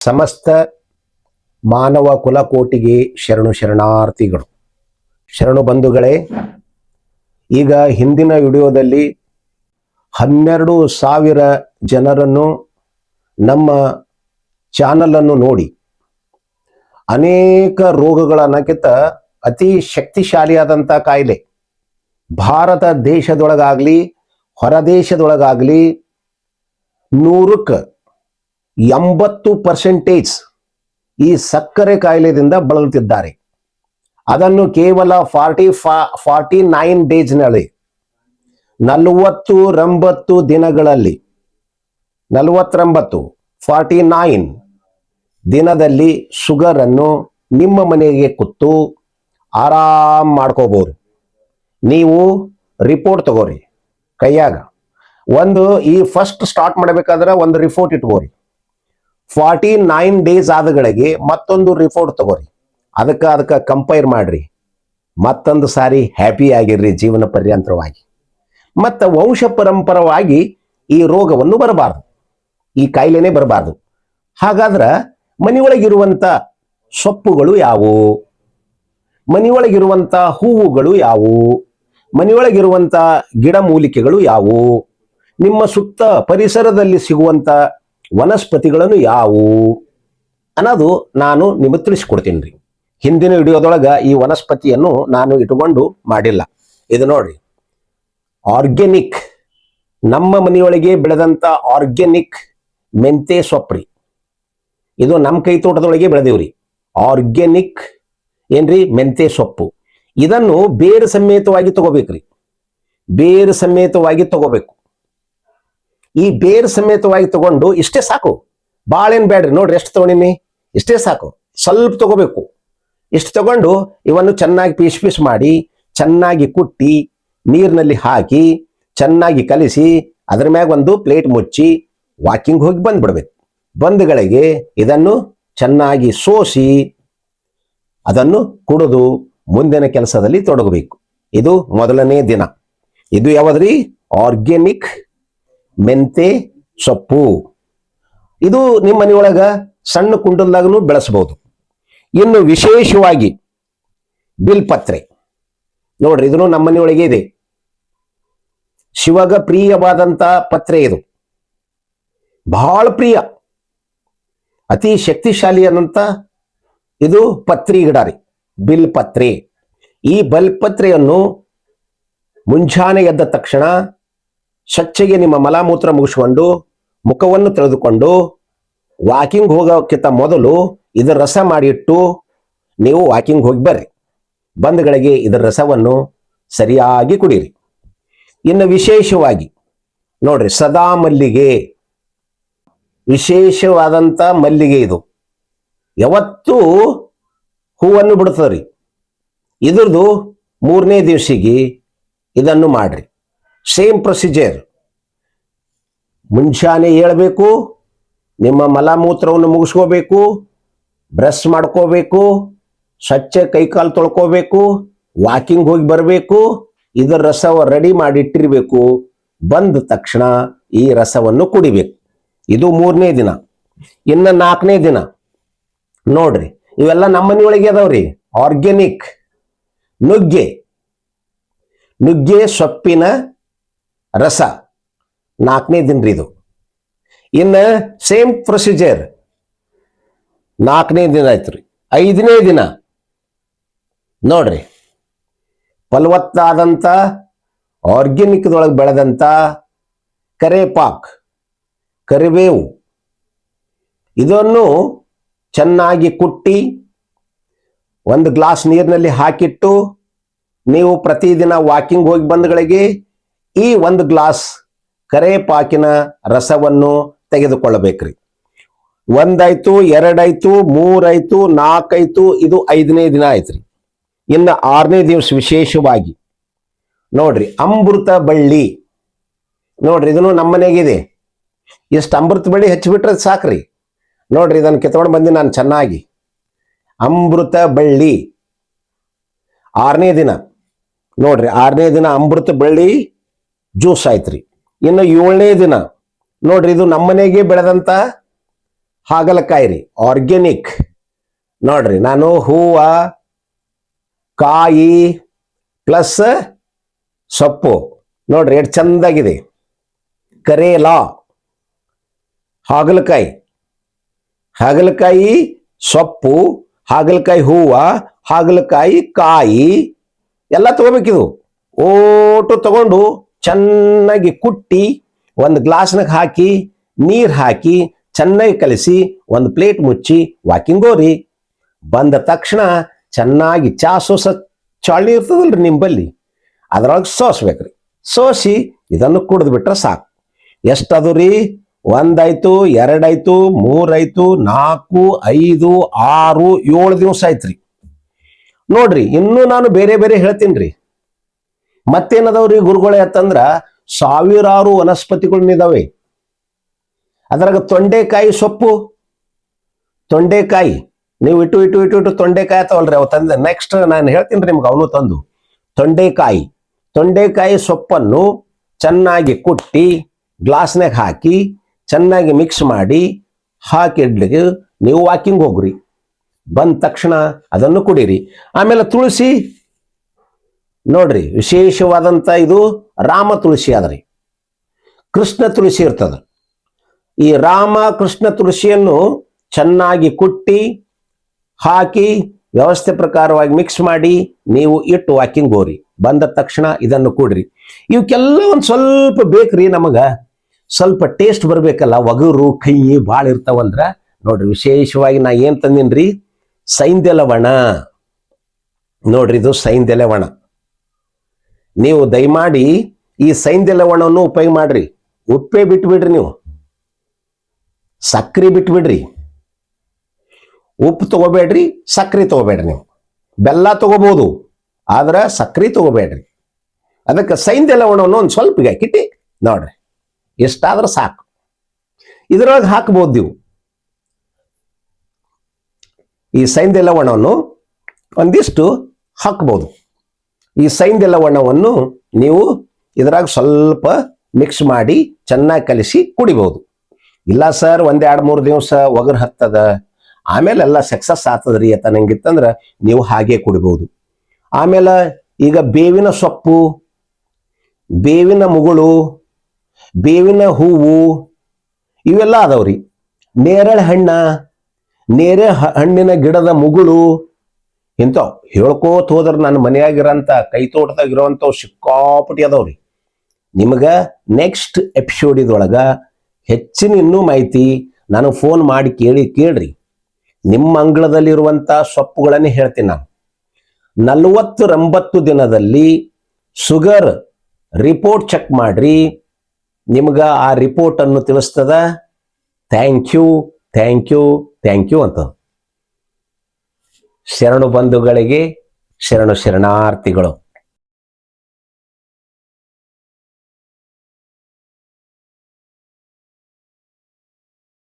ಸಮಸ್ತ ಮಾನವ ಕುಲಕೋಟಿಗೆ ಶರಣು ಶರಣಾರ್ಥಿಗಳು. ಶರಣು ಬಂಧುಗಳೇ, ಈಗ ಹಿಂದಿನ ವಿಡಿಯೋದಲ್ಲಿ 12,000 ಜನರನ್ನು ನಮ್ಮ ಚಾನಲನ್ನು ನೋಡಿ ಅನೇಕ ರೋಗಗಳನ್ನಕ್ಕಿಂತ ಅತಿ ಶಕ್ತಿಶಾಲಿಯಾದಂಥ ಕಾಯಿಲೆ ಭಾರತ ದೇಶದೊಳಗಾಗಲಿ ಹೊರ ದೇಶದೊಳಗಾಗಲಿ 100ಕ್ಕೆ 80% ಈ ಸಕ್ಕರೆ ಕಾಯಿಲೆಯಿಂದ ಬಳಲುತ್ತಿದ್ದಾರೆ. ಅದನ್ನು ಕೇವಲ 49 ಡೇಸ್ನಲ್ಲಿ 49 ದಿನಗಳಲ್ಲಿ 49 ದಿನದಲ್ಲಿ ಶುಗರ್ ಅನ್ನು ನಿಮ್ಮ ಮನೆಗೆ ಕೂತು ಆರಾಮ್ ಮಾಡ್ಕೋಬಹುದು. ನೀವು ರಿಪೋರ್ಟ್ ತಗೋರಿ ಕೈಯಾಗ. ಈ ಫಸ್ಟ್ ಸ್ಟಾರ್ಟ್ ಮಾಡಬೇಕಾದ್ರೆ ಒಂದು ರಿಪೋರ್ಟ್ ಇಟ್ಕೋರಿ. 49 ಡೇಸ್ ಆದಗಳಿಗೆ ಮತ್ತೊಂದು ರಿಪೋರ್ಟ್ ತಗೋರಿ. ಅದಕ್ಕೆ ಕಂಪೇರ್ ಮಾಡ್ರಿ. ಮತ್ತೊಂದು ಸಾರಿ ಹ್ಯಾಪಿ ಆಗಿರ್ರಿ ಜೀವನ ಪರ್ಯಂತರವಾಗಿ. ಮತ್ತು ವಂಶ ಪರಂಪರವಾಗಿ ಈ ರೋಗವನ್ನು ಬರಬಾರ್ದು, ಈ ಕಾಯಿಲೆನೇ ಬರಬಾರ್ದು. ಹಾಗಾದ್ರೆ ಮನೆಯೊಳಗಿರುವಂಥ ಸೊಪ್ಪುಗಳು ಯಾವುವು, ಮನೆಯೊಳಗಿರುವಂಥ ಹೂವುಗಳು ಯಾವುವು, ಮನೆಯೊಳಗಿರುವಂಥ ಗಿಡಮೂಲಿಕೆಗಳು ಯಾವುವು, ನಿಮ್ಮ ಸುತ್ತ ಪರಿಸರದಲ್ಲಿ ಸಿಗುವಂಥ ವನಸ್ಪತಿಗಳನ್ನು ಯಾವುವು ಅನ್ನೋದು ನಾನು ನಿಮಗೆ ತಿಳಿಸ್ಕೊಡ್ತೀನಿ ರೀ. ಹಿಂದಿನ ವಿಡಿಯೋದೊಳಗೆ ಈ ವನಸ್ಪತಿಯನ್ನು ನಾನು ಇಟ್ಟುಕೊಂಡು ಮಾಡಿಲ್ಲ. ಇದು ನೋಡ್ರಿ, ಆರ್ಗ್ಯಾನಿಕ್, ನಮ್ಮ ಮನೆಯೊಳಗೆ ಬೆಳೆದಂಥ ಆರ್ಗ್ಯಾನಿಕ್ ಮೆಂತೆ ಸೊಪ್ಪ್ರಿ. ಇದು ನಮ್ಮ ಕೈ ತೋಟದೊಳಗೆ ಬೆಳೆದೇವ್ರಿ. ಆರ್ಗ್ಯಾನಿಕ್ ಏನ್ರಿ ಮೆಂತೆ ಸೊಪ್ಪು. ಇದನ್ನು ಬೇರು ಸಮೇತವಾಗಿ ತಗೋಬೇಕ್ರಿ. ಬೇರು ಸಮೇತವಾಗಿ ತಗೋಬೇಕು. ಈ ಬೇರು ಸಮೇತವಾಗಿ ತಗೊಂಡು ಇಷ್ಟೇ ಸಾಕು, ಬಾಳೇನ್ ಬೇಡ್ರಿ. ನೋಡ್ರಿ ಎಷ್ಟು ತಗೊಂಡಿನಿ, ಇಷ್ಟೇ ಸಾಕು. ಸ್ವಲ್ಪ ತಗೋಬೇಕು. ಇಷ್ಟು ತಗೊಂಡು ಇವನ್ನು ಚೆನ್ನಾಗಿ ಪೀಸ್ ಮಾಡಿ ಚೆನ್ನಾಗಿ ಕುಟ್ಟಿ ನೀರಿನಲ್ಲಿ ಹಾಕಿ ಚೆನ್ನಾಗಿ ಕಲಿಸಿ ಅದರ ಮ್ಯಾಗ ಒಂದು ಪ್ಲೇಟ್ ಮುಚ್ಚಿ ವಾಕಿಂಗ್ ಹೋಗಿ ಬಂದ್ಬಿಡ್ಬೇಕು. ಬಂಧುಗಳಿಗೆ ಇದನ್ನು ಚೆನ್ನಾಗಿ ಸೋಸಿ ಅದನ್ನು ಕುಡಿದು ಮುಂದಿನ ಕೆಲಸದಲ್ಲಿ ತೊಡಗಬೇಕು. ಇದು ಮೊದಲನೇ ದಿನ. ಇದು ಯಾವದ್ರಿ? ಆರ್ಗ್ಯಾನಿಕ್ ಮೆಂತೆ ಸೊಪ್ಪು. ಇದು ನಿಮ್ಮ ಮನೆಯೊಳಗ ಸಣ್ಣ ಕುಂಡಲ್ದಾಗೂ ಬೆಳೆಸಬಹುದು. ಇನ್ನು ವಿಶೇಷವಾಗಿ ಬಿಲ್ಪತ್ರೆ ನೋಡ್ರಿ, ಇದನ್ನು ನಮ್ಮ ಮನೆಯೊಳಗೆ ಇದೆ. ಶಿವಗ ಪ್ರಿಯವಾದಂತ ಪತ್ರೆ ಇದು, ಬಹಳ ಪ್ರಿಯ, ಅತಿ ಶಕ್ತಿಶಾಲಿ ಅನ್ನಂತ ಇದು ಪತ್ರಿ ಗಿಡ ರೀ, ಬಿಲ್ಪತ್ರೆ. ಈ ಬಿಲ್ಪತ್ರೆಯನ್ನು ಮುಂಜಾನೆ ಎದ್ದ ತಕ್ಷಣ ಸ್ವಚ್ಛಗೆ ನಿಮ್ಮ ಮಲಮೂತ್ರ ಮುಗಿಸ್ಕೊಂಡು ಮುಖವನ್ನು ತೆಗೆದುಕೊಂಡು ವಾಕಿಂಗ್ ಹೋಗೋಕ್ಕಿಂತ ಮೊದಲು ಇದರ ರಸ ಮಾಡಿಟ್ಟು ನೀವು ವಾಕಿಂಗ್ ಹೋಗಿ ಬರ್ರಿ. ಬಂಧುಗಳಿಗೆ ಇದರ ರಸವನ್ನು ಸರಿಯಾಗಿ ಕುಡೀರಿ. ಇನ್ನು ವಿಶೇಷವಾಗಿ ನೋಡ್ರಿ, ಸದಾ ಮಲ್ಲಿಗೆ, ವಿಶೇಷವಾದಂಥ ಮಲ್ಲಿಗೆ. ಇದು ಯಾವತ್ತೂ ಹೂವನ್ನು ಬಿಡ್ತದ್ರಿ. ಇದ್ರದ್ದು 3ನೇ ದಿವಸಿಗೆ ಇದನ್ನು ಮಾಡ್ರಿ. Same procedure. ಮುಂಜಾನೆ ಏಳಬೇಕು, ನಿಮ್ಮ ಮಲಮೂತ್ರವನ್ನು ಮುಗಿಸ್ಕೋಬೇಕು, ಬ್ರಷ್ ಮಾಡ್ಕೋಬೇಕು, ಸ್ವಚ್ಛ ಕೈಕಾಲು ತೊಳ್ಕೋಬೇಕು, ವಾಕಿಂಗ್ ಹೋಗಿ ಬರಬೇಕು. ಇದರ ರಸ ರೆಡಿ ಮಾಡಿ ಇಟ್ಟಿರ್ಬೇಕು. ಬಂದ ತಕ್ಷಣ ಈ ರಸವನ್ನು ಕುಡಿಬೇಕು. ಇದು 3ನೇ ದಿನ. ಇನ್ನು 4ನೇ ದಿನ ನೋಡ್ರಿ, ಇವೆಲ್ಲ ನಮ್ಮ ಮನೆಯೊಳಗೆ ಅದಾವ್ರಿ. ಆರ್ಗ್ಯಾನಿಕ್ ನುಗ್ಗೆ ಸೊಪ್ಪಿನ ರಸ 4ನೇ ದಿನ ರೀ ಇದು. ಇನ್ನು ಸೇಮ್ ಪ್ರೊಸೀಜರ್ 4ನೇ ದಿನ ಆಯ್ತು ರೀ. 5ನೇ ದಿನ ನೋಡ್ರಿ, ಫಲವತ್ತಾದಂಥ ಆರ್ಗ್ಯಾನಿಕ್ದೊಳಗೆ ಬೆಳೆದಂಥ ಕರೇಪಾಕ್, ಕರಿಬೇವು, ಇದನ್ನು ಚೆನ್ನಾಗಿ ಕುಟ್ಟಿ ಒಂದು ಗ್ಲಾಸ್ ನೀರಿನಲ್ಲಿ ಹಾಕಿಟ್ಟು ನೀವು ಪ್ರತಿದಿನ ವಾಕಿಂಗ್ ಹೋಗಿ ಬಂದಗಳಿಗೆ ಈ ಒಂದು ಗ್ಲಾಸ್ ಕರೇಪಾಕಿನ ರಸವನ್ನು ತೆಗೆದುಕೊಳ್ಳಬೇಕ್ರಿ. 1 ಆಯ್ತು, 2 ಆಯ್ತು, 3 ಆಯ್ತು, 4 ಆಯ್ತು, ಇದು 5ನೇ ದಿನ ಆಯ್ತ್ರಿ. ಇನ್ನು 6ನೇ ದಿವಸ ವಿಶೇಷವಾಗಿ ನೋಡ್ರಿ, ಅಮೃತ ಬಳ್ಳಿ. ನೋಡ್ರಿ, ಇದನ್ನು ನಮ್ಮ ಮನೆಗಿದೆ. ಇಷ್ಟು ಅಮೃತ ಬಳ್ಳಿ ಹಚ್ಚಿಬಿಟ್ರೆ ಸಾಕ್ರಿ. ನೋಡ್ರಿ, ಇದನ್ನು ಕಿತ್ಕೊಂಡು ಬಂದಿ ನಾನು ಚೆನ್ನಾಗಿ. ಅಮೃತ ಬಳ್ಳಿ 6ನೇ ದಿನ ನೋಡ್ರಿ, 6ನೇ ದಿನ ಅಮೃತ ಬಳ್ಳಿ ಜ್ಯೂಸ್ ಆಯ್ತ್ರಿ. ಇನ್ನು 7ನೇ ದಿನ ನೋಡ್ರಿ, ಇದು ನಮ್ಮನೆಗೆ ಬೆಳೆದಂತ ಹಾಗಲಕಾಯಿ ರೀ ಆರ್ಗ್ಯಾನಿಕ್. ನೋಡ್ರಿ ನಾನು ಹೂವ ಕಾಯಿ ಪ್ಲಸ್ ಸೊಪ್ಪು ನೋಡ್ರಿ ಎಷ್ಟು ಚಂದಾಗಿದೆ. ಕರೇಲಾ ಹಾಗಲಕಾಯಿ, ಹಾಗಲಕಾಯಿ ಸೊಪ್ಪು, ಹಾಗಲಕಾಯಿ ಹೂವ, ಹಾಗಲಕಾಯಿ ಕಾಯಿ ಎಲ್ಲ ತಗೋಬೇಕಿದು. ಓಟು ತಗೊಂಡು ಚೆನ್ನಾಗಿ ಕುಟ್ಟಿ ಒಂದು ಗ್ಲಾಸ್ನಾಗ ಹಾಕಿ ನೀರು ಹಾಕಿ ಚೆನ್ನಾಗಿ ಕಲಿಸಿ ಒಂದು ಪ್ಲೇಟ್ ಮುಚ್ಚಿ ವಾಕಿಂಗ್ ಹೋಗ್ರಿ. ಬಂದ ತಕ್ಷಣ ಚೆನ್ನಾಗಿ ಚಾ ಸೋಸ ಚಾಳಿ ಇರ್ತದಲ್ರಿ ನಿಂಬಲ್ಲಿ, ಅದ್ರೊಳಗೆ ಸೋಸ್ಬೇಕ್ರಿ. ಸೋಸಿ ಇದನ್ನು ಕುಡಿದು ಬಿಟ್ರೆ ಸಾಕು. ಎಷ್ಟದು ರೀ? 1 ಆಯ್ತು, 2 ಆಯ್ತು, 3 ಆಯ್ತು, 4, 5, 6, 7 ದಿವಸ ಆಯ್ತ್ರಿ. ನೋಡ್ರಿ ಇನ್ನೂ ನಾನು ಬೇರೆ ಬೇರೆ ಹೇಳ್ತೀನಿ. ಮತ್ತೇನದವ್ರಿ ಗುರುಗಳೇ ಅಂತಂದ್ರ ಸಾವಿರಾರು ವನಸ್ಪತಿಗಳನ್ನಿದಾವೆ. ಅದ್ರಾಗ ತೊಂಡೆಕಾಯಿ ಸೊಪ್ಪು, ತೊಂಡೆಕಾಯಿ ನೀವು ಇಟ್ಟು ತೊಂಡೆಕಾಯಿ ತಗೊಳ್ರಿ. ಅವು ತಂದೆ ನೆಕ್ಸ್ಟ್ ನಾನು ಹೇಳ್ತೀನಿ ನಿಮ್ಗೆ ಅವನು ತಂದು. ತೊಂಡೆಕಾಯಿ ಸೊಪ್ಪನ್ನು ಚೆನ್ನಾಗಿ ಕುಟ್ಟಿ ಗ್ಲಾಸ್ನಾಗ ಹಾಕಿ ಚೆನ್ನಾಗಿ ಮಿಕ್ಸ್ ಮಾಡಿ ಹಾಕಿಡ್ಲಿಕ್ಕೆ ನೀವು ವಾಕಿಂಗ್ ಹೋಗ್ರಿ. ಬಂದ ತಕ್ಷಣ ಅದನ್ನು ಕುಡೀರಿ. ಆಮೇಲೆ ತುಳಸಿ ನೋಡ್ರಿ, ವಿಶೇಷವಾದಂತ ಇದು ರಾಮ ತುಳಸಿ ಆದ್ರಿ. ಕೃಷ್ಣ ತುಳಸಿ ಇರ್ತದ. ಈ ರಾಮ ಕೃಷ್ಣ ತುಳಸಿಯನ್ನು ಚೆನ್ನಾಗಿ ಕುಟ್ಟಿ ಹಾಕಿ ವ್ಯವಸ್ಥೆ ಪ್ರಕಾರವಾಗಿ ಮಿಕ್ಸ್ ಮಾಡಿ ನೀವು ಇಟ್ಟು ವಾಕಿಂಗ್ ಹೋಗ್ರಿ. ಬಂದ ತಕ್ಷಣ ಇದನ್ನು ಕುಡ್ರಿ. ಇವಕ್ಕೆಲ್ಲ ಒಂದು ಸ್ವಲ್ಪ ಬೇಕ್ರಿ, ನಮಗ ಸ್ವಲ್ಪ ಟೇಸ್ಟ್ ಬರ್ಬೇಕಲ್ಲ, ಒಗರು ಕೈ ಭಾಳ ಇರ್ತಾವಂದ್ರ ನೋಡ್ರಿ. ವಿಶೇಷವಾಗಿ ನಾ ಏನ್ ತಂದಿನ್ರಿ, ಸೈಂಧವ ಲವಣ ನೋಡ್ರಿ. ಇದು ಸೈಂಧವ ಲವಣ. ನೀವು ದಯಮಾಡಿ ಈ ಸೈಂಧವ ಲವಣವನ್ನು ಉಪಯೋಗ ಮಾಡ್ರಿ. ಉಪ್ಪೇ ಬಿಟ್ಬಿಡ್ರಿ, ನೀವು ಸಕ್ರೆ ಬಿಟ್ಬಿಡ್ರಿ. ಉಪ್ಪು ತಗೋಬೇಡ್ರಿ, ಸಕ್ರೆ ತಗೋಬೇಡ್ರಿ. ನೀವು ಬೆಲ್ಲ ತಗೋಬಹುದು, ಆದ್ರೆ ಸಕ್ರೆ ತಗೋಬೇಡ್ರಿ. ಅದಕ್ಕೆ ಸೈಂಧವ ಲವಣವನ್ನು ಒಂದು ಸ್ವಲ್ಪ ಹಾಕಿಟ್ಟಿ ನೋಡ್ರಿ, ಎಷ್ಟಾದ್ರೆ ಸಾಕು. ಇದ್ರೊಳಗೆ ಹಾಕಬಹುದು ನೀವು ಈ ಸೈಂಧವ ಲವಣವನ್ನು ಒಂದಿಷ್ಟು ಹಾಕಬಹುದು. ಈ ಸೈಂಧವ ಲವಣವನ್ನು ನೀವು ಇದ್ರಾಗ ಸ್ವಲ್ಪ ಮಿಕ್ಸ್ ಮಾಡಿ ಚೆನ್ನಾಗಿ ಕಲಿಸಿ ಕುಡಿಬಹುದು. ಇಲ್ಲ ಸರ್ 1-2-3 ದಿವಸ ಒಗರು ಹತ್ತದ ಆಮೇಲೆ ಎಲ್ಲ ಸಕ್ಸಸ್ ಆಗ್ತದ್ರಿ ಅಂತ ನಂಗಿತ್ತಂದ್ರ ನೀವು ಹಾಗೆ ಕುಡಿಬಹುದು. ಆಮೇಲೆ ಈಗ ಬೇವಿನ ಸೊಪ್ಪು, ಬೇವಿನ ಮುಗುಳು, ಬೇವಿನ ಹೂವು ಇವೆಲ್ಲ ಅದಾವ್ರಿ. ನೇರಳೆ ಹಣ್ಣಿನ ಗಿಡದ ಮುಗುಳು ಇಂಥವು ಹೇಳ್ಕೋತ ಹೋದ್ರ ನನ್ನ ಮನೆಯಾಗಿರೋಂಥ ಕೈ ತೋಟದಾಗಿರೋಂಥವು ಸಿಕ್ಕಾಪಟ್ಟಿ ಅದಾವ್ರಿ. ನಿಮ್ಗ ನೆಕ್ಸ್ಟ್ ಎಪಿಸೋಡ್ ಇದೊಳಗ ಹೆಚ್ಚಿನ ಇನ್ನೂ ಮಾಹಿತಿ ನನಗೆ ಫೋನ್ ಮಾಡಿ ಕೇಳ್ರಿ. ನಿಮ್ಮ ಅಂಗಳದಲ್ಲಿರುವಂಥ ಸೊಪ್ಪುಗಳನ್ನೇ ಹೇಳ್ತೀನಿ ನಾನು. 40-80 ದಿನದಲ್ಲಿ ಶುಗರ್ ರಿಪೋರ್ಟ್ ಚೆಕ್ ಮಾಡ್ರಿ. ನಿಮ್ಗ ಆ ರಿಪೋರ್ಟ್ ಅನ್ನು ತಿಳಿಸ್ತದ. ಥ್ಯಾಂಕ್ ಯು ಅಂತ. ಶರಣು ಬಂಧುಗಳಿಗೆ ಶರಣಾರ್ಥಿಗಳು.